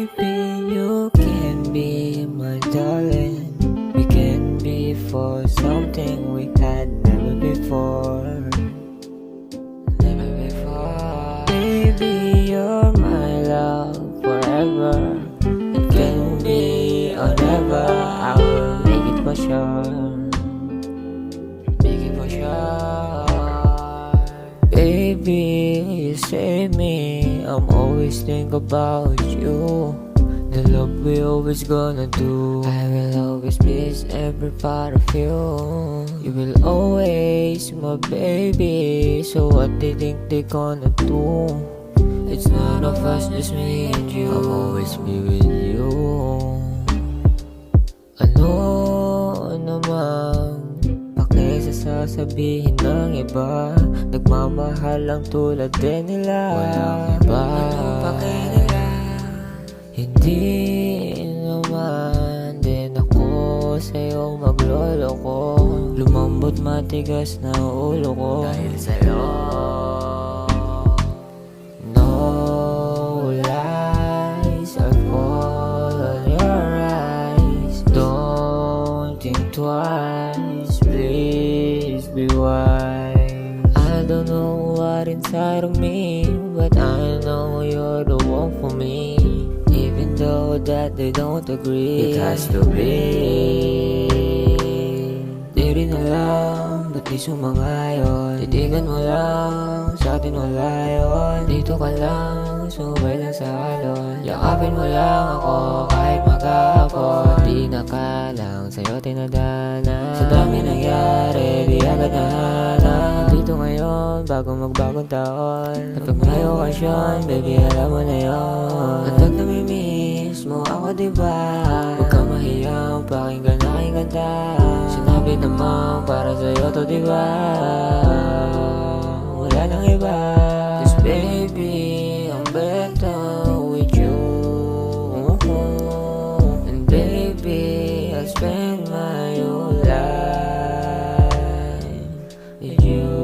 Baby, you can be my darling. We can be for something we had never before. Never before. Baby, you're my love forever. It can be or never. I will make it for sure. Make it for sure. Baby, you save me. I'm always think about you. The love we always gonna do. I will always miss every part of you. You will always my baby. So what they think they gonna do? It's none of us, just me and you. I'll always be with you. Ano namang sasabihin ng iba? Nagmamahal lang tulad din nila. Walang iba. Anong pake nila? Hindi naman din ako sa'yo magloloko. Lumambot matigas na ulo ko dahil sa'yo. No lies, I fall on your eyes. Don't think twice, please be wise. I don't know what inside of me, but I know you're the one for me. Even though that they don't agree, it has to be. Di rin alam, ba't di sumangayon? Titigan mo lang, sa atin wala yun. Dito ka lang, sumabay lang sa alon. Yakapin mo lang ako, kahit magkahapon. Di nakalang, sa'yo tinadana. Sa dami nangyari, di agad nahanap. Dito ngayon, bago magbagong taon. At pag may okasyon, baby alam mo na yun. At pag namimiss mo ako diba, huwag ka mahiyang pakinggan aking kanta. Sinabi naman para sa'yo to diba, wala nang iba. 'Cause baby, I'm better with you. And baby, I'll spend my whole life with you.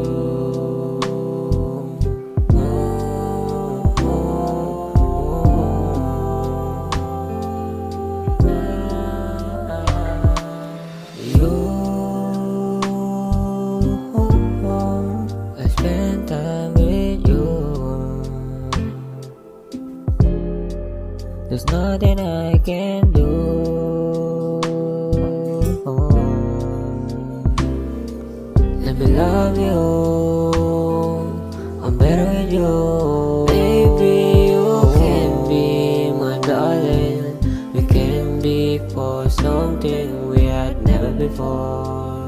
I spend time with you. There's nothing I can do. Let me love you. I'm better with you. Baby, you can be my darling. We can be for something we had never before.